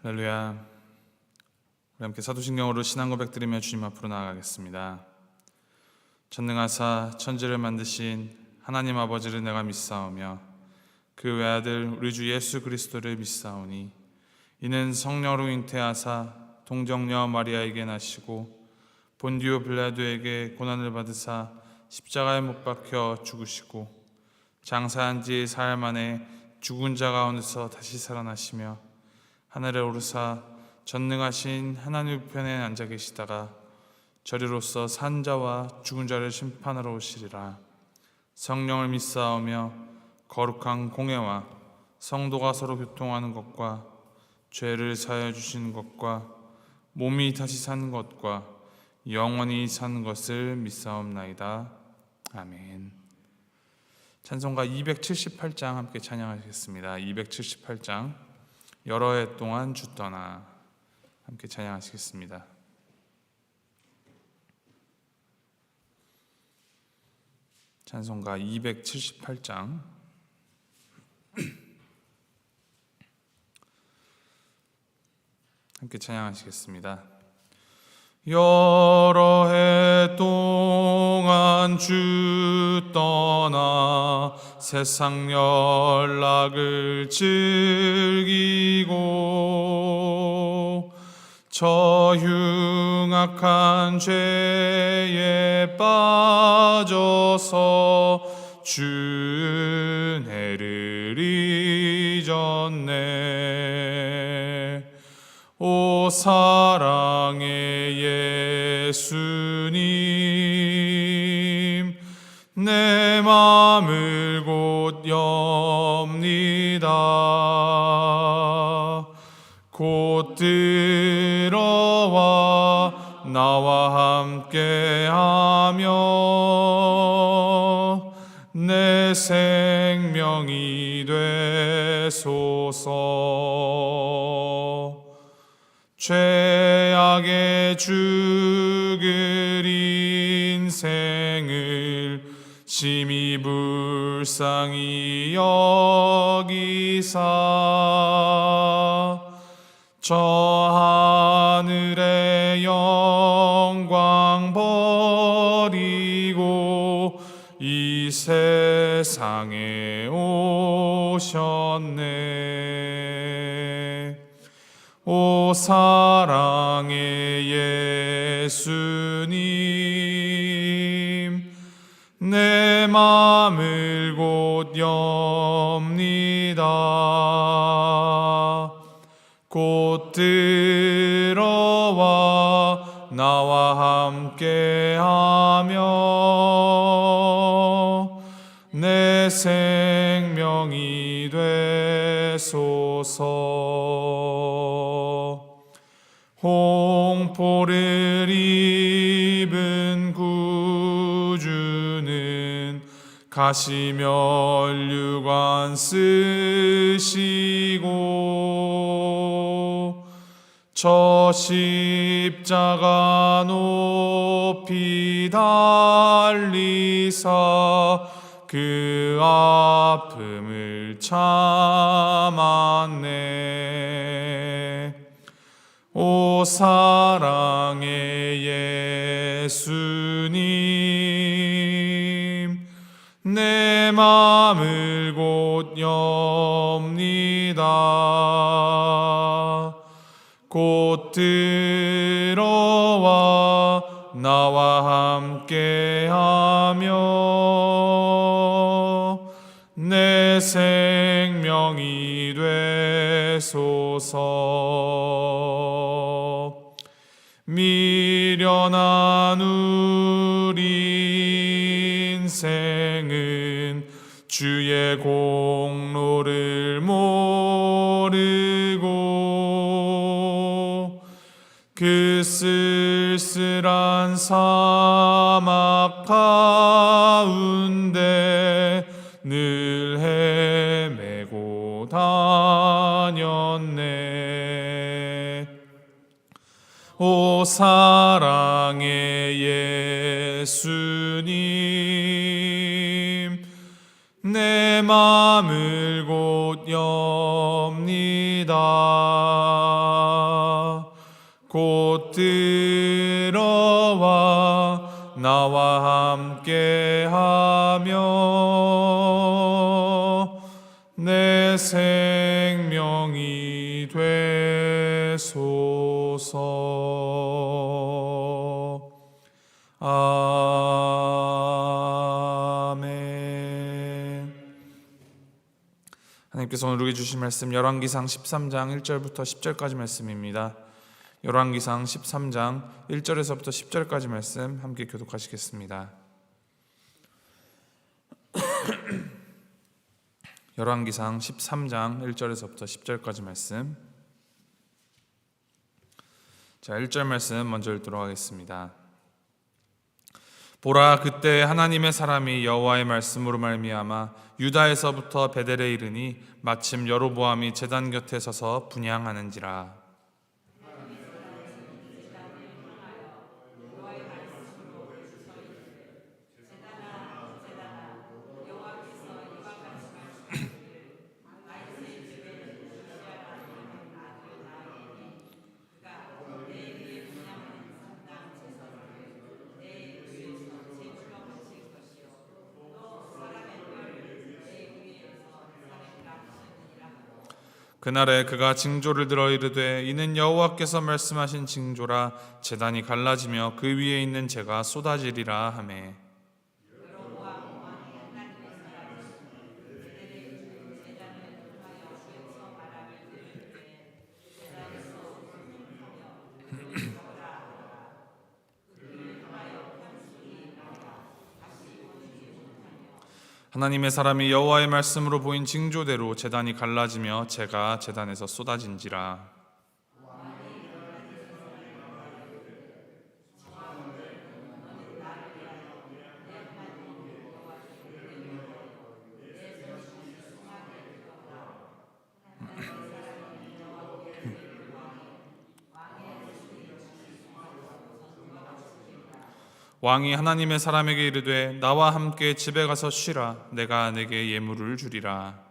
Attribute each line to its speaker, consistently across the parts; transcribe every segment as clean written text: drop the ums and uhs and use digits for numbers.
Speaker 1: 할렐루야. 우리 함께 사도신경으로 신앙 고백드리며 주님 앞으로 나아가겠습니다. 전능하사 천지를 만드신 하나님 아버지를 내가 믿사오며 그 외아들 우리 주 예수 그리스도를 믿사오니 이는 성령으로 잉태하사 동정녀 마리아에게 나시고 본디오 빌라도에게 고난을 받으사 십자가에 못 박혀 죽으시고 장사한 지 사흘 만에 죽은 자 가운데서 다시 살아나시며 하늘에 오르사 전능하신 하나님 우편에 앉아 계시다가 저리로서 산 자와 죽은 자를 심판하러 오시리라. 성령을 믿사오며 거룩한 공회와 성도가 서로 교통하는 것과 죄를 사하여 주시는 것과 몸이 다시 사는 것과 영원히 사는 것을 믿사옵나이다. 아멘. 찬송가 278장 함께 찬양하시겠습니다. 278장 여러 해 동안 주 떠나 함께 찬양하시겠습니다. 찬송가 278장 함께 찬양하시겠습니다. 여러 해 동안 주 떠나 세상 연락을 즐기고 저 흉악한 죄에 빠져서 주 은혜를 잊었네. 오 사랑의 예수님, 내 맘을 곧 엽니다. 곧 들어와 나와 함께하며 내 생명이 되소서. 죄악에 죽을 인생을 심히 불쌍히 여기사 저 하늘의 영광 버리고 이 세상에 오셨네. 오 사랑의 예수님, 내 맘을 곧 엽니다. 곧 들어와 나와 함께하며 내 생명이 되소서. 홍포를 입은 구주는 가시면류관 쓰시고 저 십자가 높이 달리사 그 아픔을 참았네. 오 사랑의 예수님, 내 맘을 곧 엽니다. 곧 들어와 나와 함께하며 내 생명이 되소서. 미련한 우리 인생은 주의 공로를 모르고 그 쓸쓸한 사막 가운데 늘 헤매고 다녔네. 오 사랑의 예수님, 내 맘을 곧 엽니다. 함께하며 내 생명이 되소서. 아멘. 하나님께서 오늘 우리에게 주신 말씀 열왕기상 13장 1절부터 10절까지 말씀입니다. 열왕기상 13장 1절에서부터 10절까지 말씀 함께 교독하시겠습니다. 열왕기상 13장 1절에서부터 10절까지 말씀. 자, 1절 말씀 먼저 읽도록 하겠습니다. 보라, 그때 하나님의 사람이 여호와의 말씀으로 말미암아 유다에서부터 베델에 이르니 마침 여로보암이 제단 곁에 서서 분향하는지라. 그날에 그가 징조를 들어 이르되 이는 여호와께서 말씀하신 징조라. 제단이 갈라지며 그 위에 있는 재가 쏟아지리라 하매. 하나님의 사람이 여호와의 말씀으로 보인 징조대로 제단이 갈라지며 재가 제단에서 쏟아진지라. 왕이 하나님의 사람에게 이르되 나와 함께 집에 가서 쉬라. 내가 내게 예물을 주리라.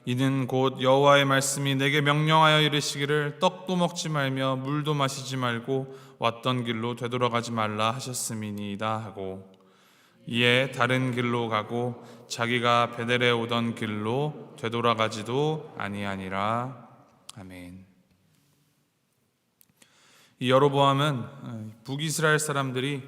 Speaker 1: 이는 곧 여호와의 말씀이 내게 명령하여 이르시기를 떡도 먹지 말며 물도 마시지 말고 왔던 길로 되돌아가지 말라 하셨음이니이다 하고, 이에 다른 길로 가고 자기가 베델에 오던 길로 되돌아가지도 아니하니라. 아멘. 이 여로보암은 북이스라엘 사람들이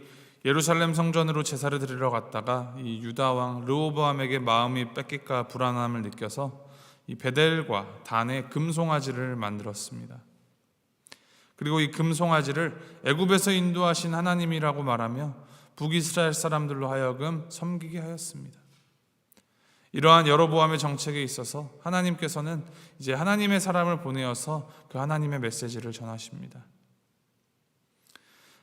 Speaker 1: 예루살렘 성전으로 제사를 드리러 갔다가 이 유다 왕 르호보암에게 마음이 뺏길까 불안함을 느껴서 이 베델과 단의 금송아지를 만들었습니다. 그리고 이 금송아지를 애굽에서 인도하신 하나님이라고 말하며 북이스라엘 사람들로 하여금 섬기게 하였습니다. 이러한 여로보암의 정책에 있어서 하나님께서는 이제 하나님의 사람을 보내어서 그 하나님의 메시지를 전하십니다.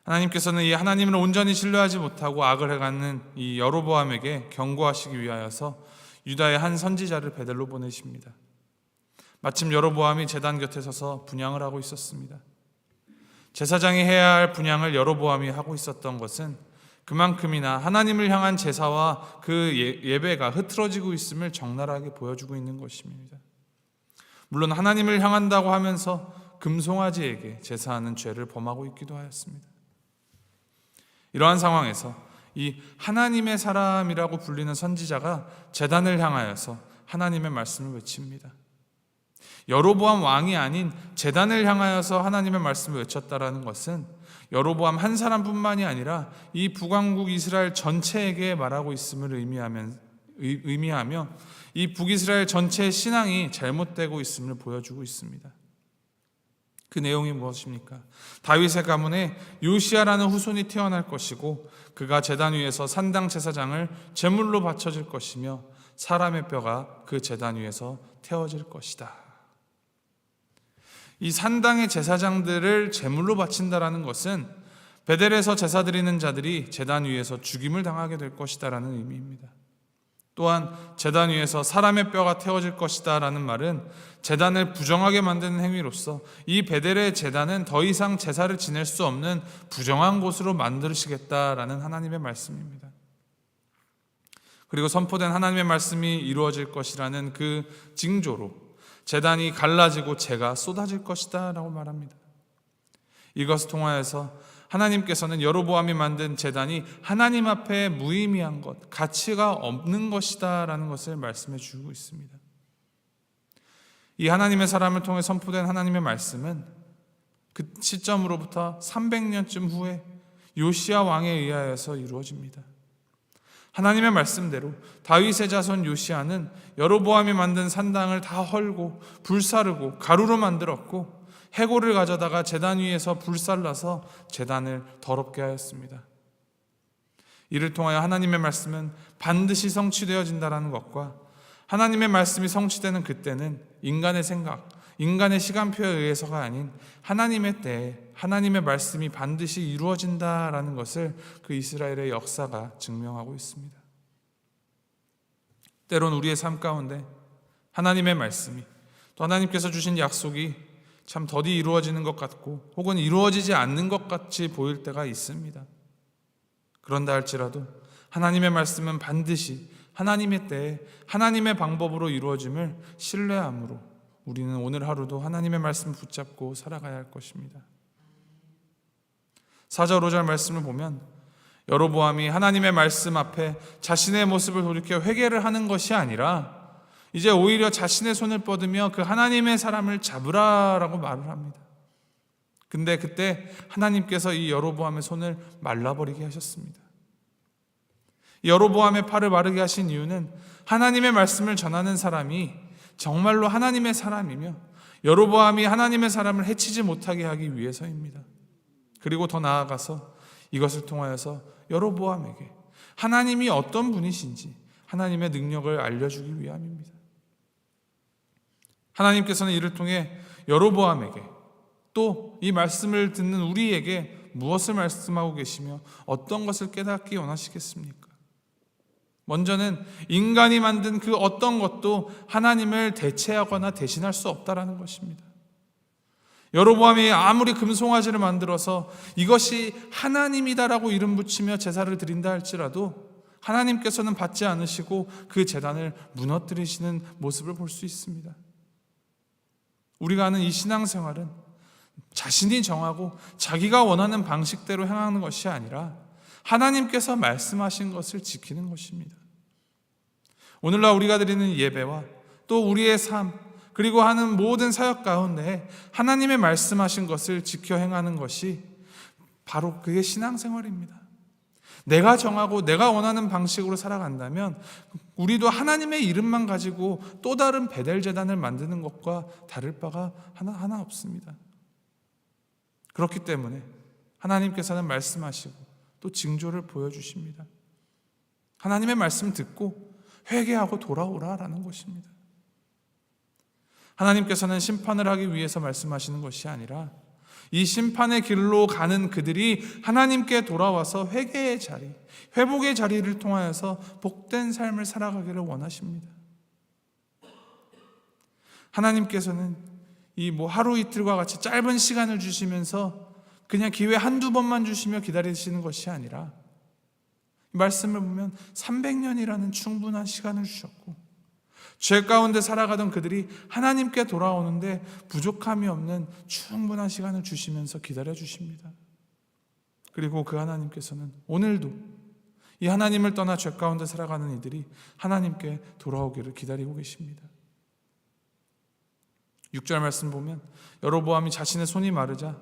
Speaker 1: 하나님께서는 이 하나님을 온전히 신뢰하지 못하고 악을 해가는 이 여로보암에게 경고하시기 위하여서 유다의 한 선지자를 베델로 보내십니다. 마침 여로보암이 제단 곁에 서서 분향을 하고 있었습니다. 제사장이 해야 할 분향을 여로보암이 하고 있었던 것은 그만큼이나 하나님을 향한 제사와 그 예배가 흐트러지고 있음을 적나라하게 보여주고 있는 것입니다. 물론 하나님을 향한다고 하면서 금송아지에게 제사하는 죄를 범하고 있기도 하였습니다. 이러한 상황에서 이 하나님의 사람이라고 불리는 선지자가 제단을 향하여서 하나님의 말씀을 외칩니다. 여로보암 왕이 아닌 제단을 향하여서 하나님의 말씀을 외쳤다라는 것은 여로보암 한 사람뿐만이 아니라 이 북왕국 이스라엘 전체에게 말하고 있음을 의미하며 이 북이스라엘 전체의 신앙이 잘못되고 있음을 보여주고 있습니다. 그 내용이 무엇입니까? 다윗의 가문에 요시야라는 후손이 태어날 것이고 그가 제단 위에서 산당 제사장을 제물로 바쳐질 것이며 사람의 뼈가 그 제단 위에서 태워질 것이다. 이 산당의 제사장들을 제물로 바친다라는 것은 베델에서 제사 드리는 자들이 제단 위에서 죽임을 당하게 될 것이다라는 의미입니다. 또한 제단 위에서 사람의 뼈가 태워질 것이다 라는 말은 제단을 부정하게 만드는 행위로서 이 베델의 제단은 더 이상 제사를 지낼 수 없는 부정한 곳으로 만드시겠다라는 하나님의 말씀입니다. 그리고 선포된 하나님의 말씀이 이루어질 것이라는 그 징조로 제단이 갈라지고 재가 쏟아질 것이다 라고 말합니다. 이것을 통하여서 하나님께서는 여로보암이 만든 제단이 하나님 앞에 무의미한 것, 가치가 없는 것이다 라는 것을 말씀해 주고 있습니다. 이 하나님의 사람을 통해 선포된 하나님의 말씀은 그 시점으로부터 300년쯤 후에 요시야 왕에 의하여서 이루어집니다. 하나님의 말씀대로 다윗의 자손 요시야는 여로보암이 만든 산당을 다 헐고 불사르고 가루로 만들었고 해골을 가져다가 제단 위에서 불살라서 제단을 더럽게 하였습니다. 이를 통하여 하나님의 말씀은 반드시 성취되어진다는 것과 하나님의 말씀이 성취되는 그때는 인간의 생각, 인간의 시간표에 의해서가 아닌 하나님의 때에 하나님의 말씀이 반드시 이루어진다라는 것을 그 이스라엘의 역사가 증명하고 있습니다. 때론 우리의 삶 가운데 하나님의 말씀이 또 하나님께서 주신 약속이 참 더디 이루어지는 것 같고 혹은 이루어지지 않는 것 같이 보일 때가 있습니다. 그런다 할지라도 하나님의 말씀은 반드시 하나님의 때에 하나님의 방법으로 이루어짐을 신뢰함으로 우리는 오늘 하루도 하나님의 말씀을 붙잡고 살아가야 할 것입니다. 4절 5절 말씀을 보면 여로보암이 하나님의 말씀 앞에 자신의 모습을 돌이켜 회개를 하는 것이 아니라 이제 오히려 자신의 손을 뻗으며 그 하나님의 사람을 잡으라라고 말을 합니다. 근데 그때 하나님께서 이 여로보암의 손을 말라버리게 하셨습니다. 여로보암의 팔을 마르게 하신 이유는 하나님의 말씀을 전하는 사람이 정말로 하나님의 사람이며 여로보암이 하나님의 사람을 해치지 못하게 하기 위해서입니다. 그리고 더 나아가서 이것을 통하여서 여로보암에게 하나님이 어떤 분이신지 하나님의 능력을 알려주기 위함입니다. 하나님께서는 이를 통해 여로보암에게 또 이 말씀을 듣는 우리에게 무엇을 말씀하고 계시며 어떤 것을 깨닫기 원하시겠습니까? 먼저는 인간이 만든 그 어떤 것도 하나님을 대체하거나 대신할 수 없다라는 것입니다. 여로보암이 아무리 금송아지를 만들어서 이것이 하나님이다라고 이름 붙이며 제사를 드린다 할지라도 하나님께서는 받지 않으시고 그 제단을 무너뜨리시는 모습을 볼 수 있습니다. 우리가 하는 이 신앙생활은 자신이 정하고 자기가 원하는 방식대로 행하는 것이 아니라 하나님께서 말씀하신 것을 지키는 것입니다. 오늘날 우리가 드리는 예배와 또 우리의 삶 그리고 하는 모든 사역 가운데 하나님의 말씀하신 것을 지켜 행하는 것이 바로 그게 신앙생활입니다. 내가 정하고 내가 원하는 방식으로 살아간다면 우리도 하나님의 이름만 가지고 또 다른 베델 제단을 만드는 것과 다를 바가 하나 없습니다. 그렇기 때문에 하나님께서는 말씀하시고 또 징조를 보여주십니다. 하나님의 말씀 듣고 회개하고 돌아오라라는 것입니다. 하나님께서는 심판을 하기 위해서 말씀하시는 것이 아니라 이 심판의 길로 가는 그들이 하나님께 돌아와서 회개의 자리, 회복의 자리를 통하여서 복된 삶을 살아가기를 원하십니다. 하나님께서는 이 하루 이틀과 같이 짧은 시간을 주시면서 그냥 기회 한두 번만 주시며 기다리시는 것이 아니라 말씀을 보면 300년이라는 충분한 시간을 주셨고 죄 가운데 살아가던 그들이 하나님께 돌아오는데 부족함이 없는 충분한 시간을 주시면서 기다려 주십니다. 그리고 그 하나님께서는 오늘도 이 하나님을 떠나 죄 가운데 살아가는 이들이 하나님께 돌아오기를 기다리고 계십니다. 6절 말씀 보면 여로보암이 자신의 손이 마르자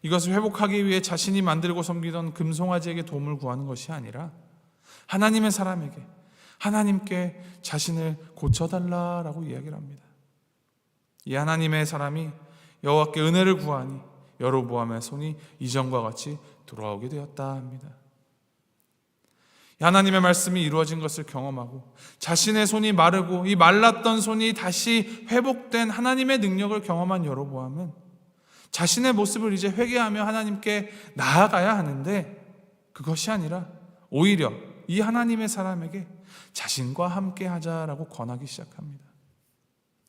Speaker 1: 이것을 회복하기 위해 자신이 만들고 섬기던 금송아지에게 도움을 구하는 것이 아니라 하나님의 사람에게 하나님께 자신을 고쳐달라라고 이야기를 합니다. 이 하나님의 사람이 여호와께 은혜를 구하니 여로보암의 손이 이전과 같이 돌아오게 되었다 합니다. 하나님의 말씀이 이루어진 것을 경험하고 자신의 손이 마르고 이 말랐던 손이 다시 회복된 하나님의 능력을 경험한 여로보암은 자신의 모습을 이제 회개하며 하나님께 나아가야 하는데 그것이 아니라 오히려 이 하나님의 사람에게 자신과 함께 하자라고 권하기 시작합니다.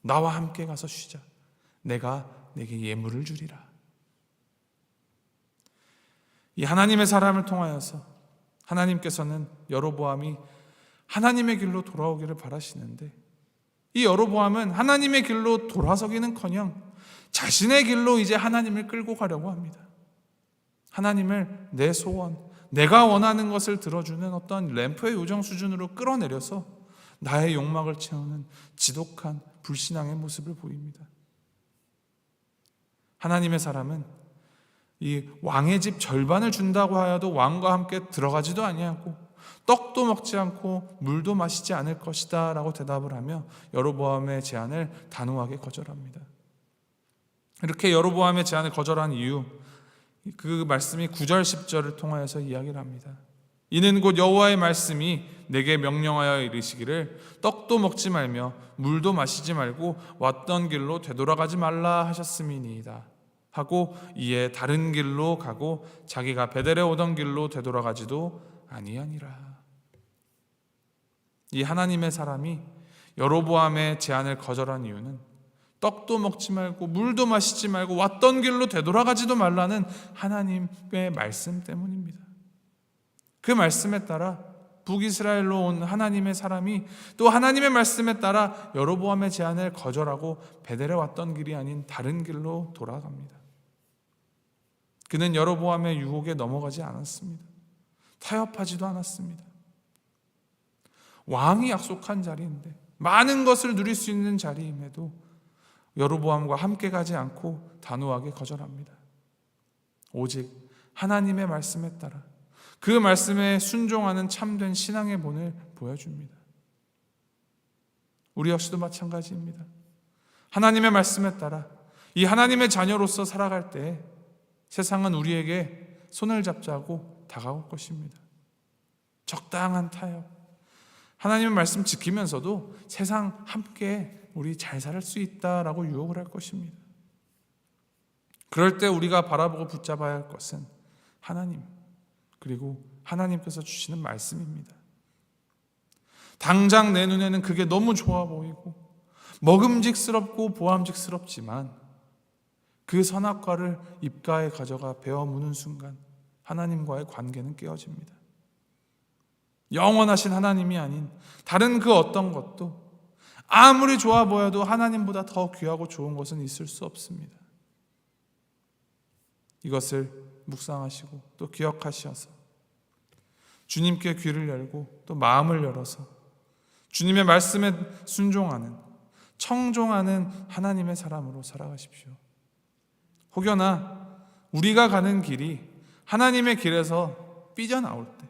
Speaker 1: 나와 함께 가서 쉬자. 내가 내게 예물을 주리라. 이 하나님의 사람을 통하여서 하나님께서는 여로보암이 하나님의 길로 돌아오기를 바라시는데, 이 여로보암은 하나님의 길로 돌아서기는커녕 자신의 길로 이제 하나님을 끌고 가려고 합니다. 하나님을 내 소원, 내가 원하는 것을 들어주는 어떤 램프의 요정 수준으로 끌어내려서 나의 욕망을 채우는 지독한 불신앙의 모습을 보입니다. 하나님의 사람은 이 왕의 집 절반을 준다고 하여도 왕과 함께 들어가지도 아니하고 떡도 먹지 않고 물도 마시지 않을 것이다 라고 대답을 하며 여로보암의 제안을 단호하게 거절합니다. 이렇게 여로보암의 제안을 거절한 이유, 그 말씀이 9절 10절을 통하여서 이야기를 합니다. 이는 곧 여호와의 말씀이 내게 명령하여 이르시기를 떡도 먹지 말며 물도 마시지 말고 왔던 길로 되돌아가지 말라 하셨음이니이다 하고 이에 다른 길로 가고 자기가 베델에 오던 길로 되돌아가지도 아니하니라. 이 하나님의 사람이 여로보암의 제안을 거절한 이유는 떡도 먹지 말고 물도 마시지 말고 왔던 길로 되돌아가지도 말라는 하나님의 말씀 때문입니다. 그 말씀에 따라 북이스라엘로 온 하나님의 사람이 또 하나님의 말씀에 따라 여로보암의 제안을 거절하고 베델에 왔던 길이 아닌 다른 길로 돌아갑니다. 그는 여로보암의 유혹에 넘어가지 않았습니다. 타협하지도 않았습니다. 왕이 약속한 자리인데, 많은 것을 누릴 수 있는 자리임에도 여로보암과 함께 가지 않고 단호하게 거절합니다. 오직 하나님의 말씀에 따라 그 말씀에 순종하는 참된 신앙의 본을 보여줍니다. 우리 역시도 마찬가지입니다. 하나님의 말씀에 따라 이 하나님의 자녀로서 살아갈 때 세상은 우리에게 손을 잡자고 다가올 것입니다. 적당한 타협, 하나님의 말씀 지키면서도 세상 함께 우리 잘 살 수 있다라고 유혹을 할 것입니다. 그럴 때 우리가 바라보고 붙잡아야 할 것은 하나님, 그리고 하나님께서 주시는 말씀입니다. 당장 내 눈에는 그게 너무 좋아 보이고 먹음직스럽고 보암직스럽지만 그 선악과를 입가에 가져가 베어 무는 순간 하나님과의 관계는 깨어집니다. 영원하신 하나님이 아닌 다른 그 어떤 것도 아무리 좋아 보여도 하나님보다 더 귀하고 좋은 것은 있을 수 없습니다. 이것을 묵상하시고 또 기억하셔서 주님께 귀를 열고 또 마음을 열어서 주님의 말씀에 순종하는, 청종하는 하나님의 사람으로 살아가십시오. 혹여나 우리가 가는 길이 하나님의 길에서 삐져나올 때,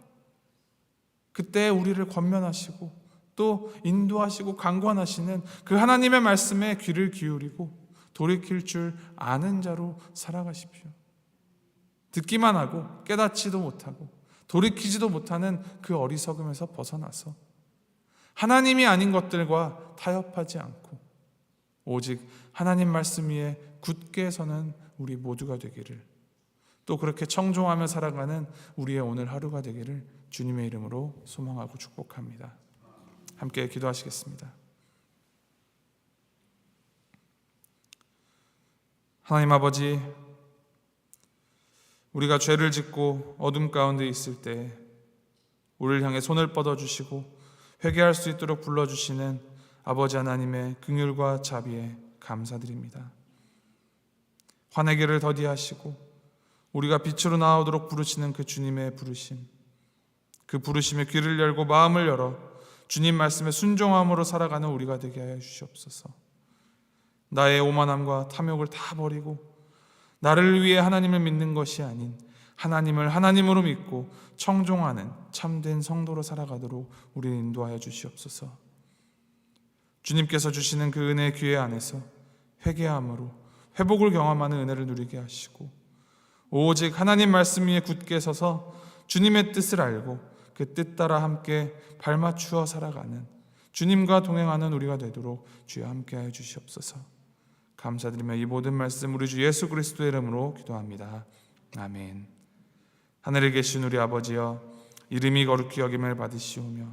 Speaker 1: 그때 우리를 권면하시고 또 인도하시고 강권하시는 그 하나님의 말씀에 귀를 기울이고 돌이킬 줄 아는 자로 살아가십시오. 듣기만 하고 깨닫지도 못하고 돌이키지도 못하는 그 어리석음에서 벗어나서 하나님이 아닌 것들과 타협하지 않고 오직 하나님 말씀 위에 굳게 서는 우리 모두가 되기를, 또 그렇게 청종하며 살아가는 우리의 오늘 하루가 되기를 주님의 이름으로 소망하고 축복합니다. 함께 기도하시겠습니다. 하나님 아버지, 우리가 죄를 짓고 어둠 가운데 있을 때 우리를 향해 손을 뻗어주시고 회개할 수 있도록 불러주시는 아버지 하나님의 긍휼과 자비에 감사드립니다. 화내기를 더디하시고 우리가 빛으로 나오도록 부르시는 그 주님의 부르심, 그 부르심에 귀를 열고 마음을 열어 주님 말씀에 순종함으로 살아가는 우리가 되게 하여 주시옵소서. 나의 오만함과 탐욕을 다 버리고 나를 위해 하나님을 믿는 것이 아닌 하나님을 하나님으로 믿고 청종하는 참된 성도로 살아가도록 우리를 인도하여 주시옵소서. 주님께서 주시는 그 은혜의 기회 안에서 회개함으로 회복을 경험하는 은혜를 누리게 하시고 오직 하나님 말씀 위에 굳게 서서 주님의 뜻을 알고 그 뜻 따라 함께 발맞추어 살아가는 주님과 동행하는 우리가 되도록 주여 함께하여 주시옵소서. 감사드리며 이 모든 말씀 우리 주 예수 그리스도의 이름으로 기도합니다. 아멘. 하늘에 계신 우리 아버지여, 이름이 거룩히 여김을 받으시오며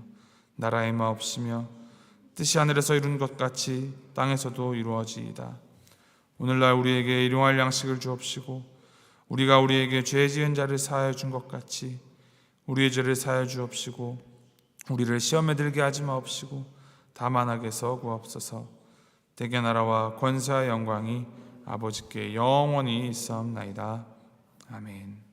Speaker 1: 나라의 마옵시며 뜻이 하늘에서 이룬 것 같이 땅에서도 이루어지이다. 오늘날 우리에게 일용할 양식을 주옵시고 우리가 우리에게 죄 지은 자를 사하여 준 것 같이 우리의 죄를 사하여 주옵시고 우리를 시험에 들게 하지 마옵시고 다만 악에서 구하옵소서. 대개 나라와 권세와 영광이 아버지께 영원히 있사옵나이다. 아멘.